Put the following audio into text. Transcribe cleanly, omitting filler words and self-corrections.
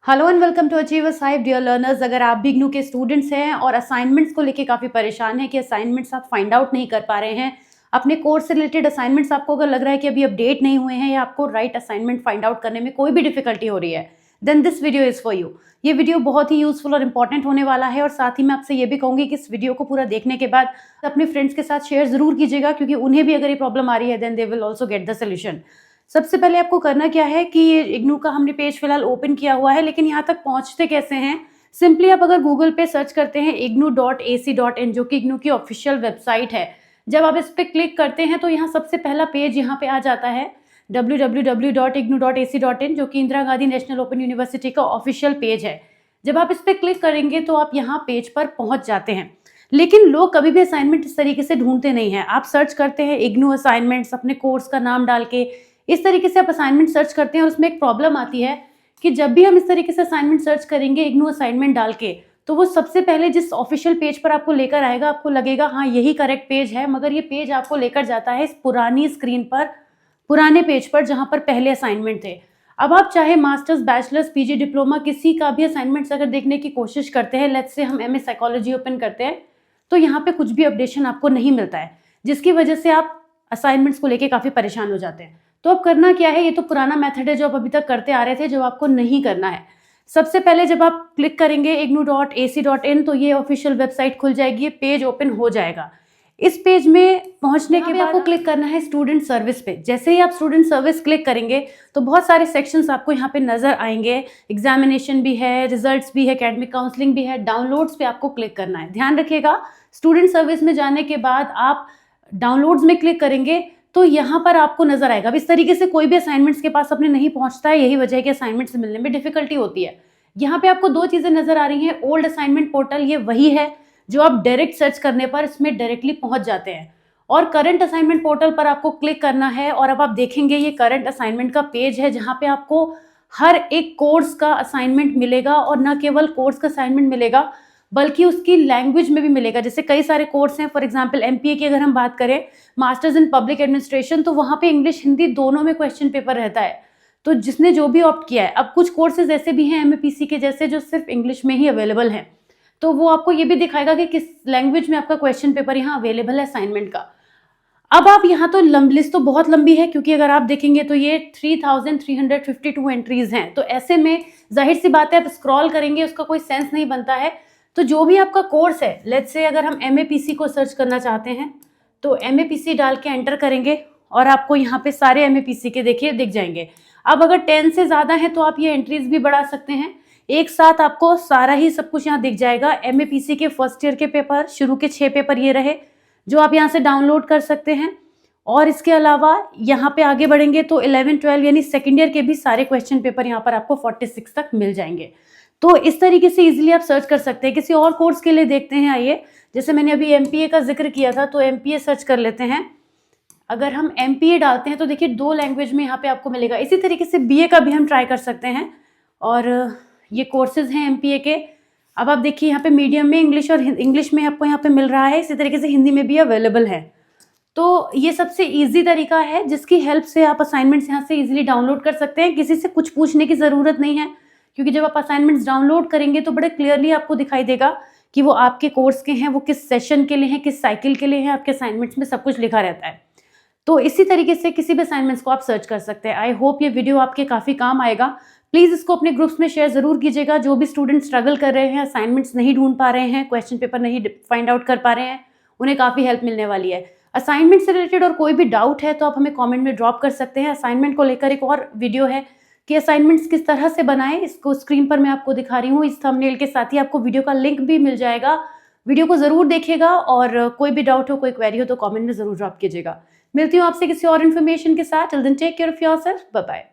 Hello and welcome to Achievers Hive dear learners. अगर आप भी इग्नू के स्टूडेंट्स हैं और असाइनमेंट्स को लेके काफ़ी परेशान हैं कि असाइनमेंट्स आप फाइंड आउट नहीं कर पा रहे हैं, अपने कोर्स से रिलेटेड असाइनमेंट्स आपको अगर लग रहा है कि अभी अपडेट नहीं हुए हैं या आपको राइट असाइनमेंट फाइंड आउट करने में कोई भी डिफिकल्टी हो रही है, then this video is for you. ये वीडियो बहुत ही यूजफुल और इंपॉर्टेंट होने वाला है और साथ ही मैं आपसे ये भी कहूँगी कि इस वीडियो को पूरा देखने के बाद अपने फ्रेंड्स के साथ शेयर जरूर कीजिएगा, क्योंकि उन्हें भी अगर ये प्रॉब्लम आ रही है then they will also get the solution. सबसे पहले आपको करना क्या है कि ये इग्नू का हमने पेज फिलहाल ओपन किया हुआ है, लेकिन यहाँ तक पहुँचते कैसे हैं। सिंपली आप अगर गूगल पे सर्च करते हैं ignou.ac.in, जो कि इग्नू की ऑफिशियल वेबसाइट है, जब आप इस पर क्लिक करते हैं तो यहाँ सबसे पहला पेज यहाँ पे आ जाता है www.ignou.ac.in, जो कि Indira Gandhi national open university का ऑफिशियल पेज है। जब आप इस पर क्लिक करेंगे तो आप यहाँ पेज पर पहुंच जाते हैं, लेकिन लोग कभी भी असाइनमेंट इस तरीके से ढूंढते नहीं हैं। आप सर्च करते हैं इग्नू असाइनमेंट्स अपने कोर्स का नाम डाल के, इस तरीके से आप असाइनमेंट सर्च करते हैं और उसमें एक प्रॉब्लम आती है कि जब भी हम इस तरीके से असाइनमेंट सर्च करेंगे इग्नू असाइनमेंट डाल के, तो वो सबसे पहले जिस ऑफिशियल पेज पर आपको लेकर आएगा, आपको लगेगा हाँ यही करेक्ट पेज है, मगर ये पेज आपको लेकर जाता है इस पुरानी स्क्रीन पर, पुराने पेज पर जहाँ पर पहले असाइनमेंट थे। अब आप चाहे मास्टर्स, बैचलर्स, पीजी, डिप्लोमा किसी का भी असाइनमेंट्स अगर देखने की कोशिश करते हैं, लेट्स से हम एमए साइकोलॉजी ओपन करते हैं, तो यहाँ पे कुछ भी अपडेशन आपको नहीं मिलता है, जिसकी वजह से आप असाइनमेंट्स को लेके काफ़ी परेशान हो जाते हैं। तो अब करना क्या है, ये तो पुराना मेथड है जो आप अभी तक करते आ रहे थे, जो आपको नहीं करना है। सबसे पहले जब आप क्लिक करेंगे ignou.ac.in तो ये ऑफिशियल वेबसाइट खुल जाएगी, पेज ओपन हो जाएगा। इस पेज में पहुंचने के बाद आपको क्लिक करना है स्टूडेंट सर्विस पे। जैसे ही आप स्टूडेंट सर्विस क्लिक करेंगे तो बहुत सारे सेक्शंस आपको यहाँ पे नजर आएंगे। एग्जामिनेशन भी है, रिजल्ट्स भी है, एकेडमिक काउंसलिंग भी है, डाउनलोड्स पे आपको क्लिक करना है। ध्यान रखिएगा, स्टूडेंट सर्विस में जाने के बाद आप डाउनलोड्स में क्लिक करेंगे तो यहाँ पर आपको नजर आएगा। अब इस तरीके से कोई भी असाइनमेंट्स के पास अपने नहीं पहुंचता है, यही वजह है कि असाइनमेंट्स मिलने में डिफिकल्टी होती है। यहाँ पे आपको दो चीजें नजर आ रही हैं। ओल्ड असाइनमेंट पोर्टल, ये वही है जो आप डायरेक्ट सर्च करने पर इसमें डायरेक्टली पहुंच जाते हैं, और करंट असाइनमेंट पोर्टल पर आपको क्लिक करना है। और अब आप देखेंगे ये करंट असाइनमेंट का पेज है, जहाँ पे आपको हर एक कोर्स का असाइनमेंट मिलेगा, और न केवल कोर्स का असाइनमेंट मिलेगा बल्कि उसकी लैंग्वेज में भी मिलेगा। जैसे कई सारे कोर्स हैं, फॉर एग्जांपल एमपीए की अगर हम बात करें, मास्टर्स इन पब्लिक एडमिनिस्ट्रेशन, तो वहाँ पे इंग्लिश हिंदी दोनों में क्वेश्चन पेपर रहता है। तो जिसने जो भी ऑप्ट किया है, अब कुछ कोर्सेज ऐसे भी हैं एमएपीसी के जैसे जो सिर्फ इंग्लिश में ही अवेलेबल हैं, तो वो आपको ये भी दिखाएगा कि किस लैंग्वेज में आपका क्वेश्चन पेपर यहाँ अवेलेबल है असाइनमेंट का। अब आप यहाँ तो लिस्ट तो बहुत लंबी है, क्योंकि अगर आप देखेंगे तो ये 3352 एंट्रीज हैं। तो ऐसे में जाहिर सी बात है, आप स्क्रॉल करेंगे उसका कोई सेंस नहीं बनता है। तो जो भी आपका कोर्स है, लेट्स से अगर हम एमएपीसी को सर्च करना चाहते हैं तो एमएपीसी डाल के एंटर करेंगे और आपको यहाँ पे सारे एमएपीसी के देखिए दिख जाएंगे। अब अगर 10 से ज़्यादा है तो आप ये एंट्रीज भी बढ़ा सकते हैं। एक साथ आपको सारा ही सब कुछ यहाँ दिख जाएगा। एमएपीसी के फर्स्ट ईयर के पेपर, शुरू के 6 पेपर ये रहे जो आप यहाँ से डाउनलोड कर सकते हैं। और इसके अलावा यहाँ पे आगे बढ़ेंगे तो 11, 12 यानी सेकेंड ईयर के भी सारे क्वेश्चन पेपर यहाँ पर आपको 46 तक मिल जाएंगे। तो इस तरीके से इजीली आप सर्च कर सकते हैं। किसी और कोर्स के लिए देखते हैं, आइए। जैसे मैंने अभी एमपीए का जिक्र किया था, तो एमपीए सर्च कर लेते हैं। अगर हम एमपीए डालते हैं तो देखिए 2 लैंग्वेज में यहाँ पे आपको मिलेगा। इसी तरीके से बीए का भी हम ट्राई कर सकते हैं, और ये कोर्सेज हैं एमपीए के। अब आप देखिए यहाँ पे मीडियम में इंग्लिश और इंग्लिश में आपको यहाँ पे मिल रहा है, इसी तरीके से हिंदी में भी अवेलेबल है। तो ये सबसे इजी तरीका है जिसकी हेल्प से आप असाइनमेंट्स यहाँ से इजीली डाउनलोड कर सकते हैं। किसी से कुछ पूछने की ज़रूरत नहीं है, क्योंकि जब आप असाइनमेंट्स डाउनलोड करेंगे तो बड़े क्लियरली आपको दिखाई देगा कि वो आपके कोर्स के हैं, वो किस सेशन के लिए हैं, किस साइकिल के लिए हैं। आपके असाइनमेंट्स में सब कुछ लिखा रहता है। तो इसी तरीके से किसी भी असाइनमेंट्स को आप सर्च कर सकते हैं। आई होप ये वीडियो आपके काफ़ी काम आएगा। प्लीज़ इसको अपने ग्रुप्स में शेयर ज़रूर कीजिएगा। जो भी स्टूडेंट स्ट्रगल कर रहे हैं, असाइनमेंट्स नहीं ढूंढ पा रहे हैं, क्वेश्चन पेपर नहीं फाइंड आउट कर पा रहे हैं, उन्हें काफ़ी हेल्प मिलने वाली है। असाइनमेंट से रिलेटेड और कोई भी डाउट है तो आप हमें कमेंट में ड्रॉप कर सकते हैं। असाइनमेंट को लेकर एक और वीडियो है कि असाइनमेंट्स किस तरह से बनाएं, इसको स्क्रीन पर मैं आपको दिखा रही हूँ। इस थंबनेल के साथ ही आपको वीडियो का लिंक भी मिल जाएगा। वीडियो को ज़रूर देखिएगा, और कोई भी डाउट हो, कोई क्वेरी हो तो कमेंट में ज़रूर ड्रॉप कीजिएगा। मिलती हूँ आपसे किसी और इन्फॉर्मेशन के साथ। Till then take care of yourself, bye bye.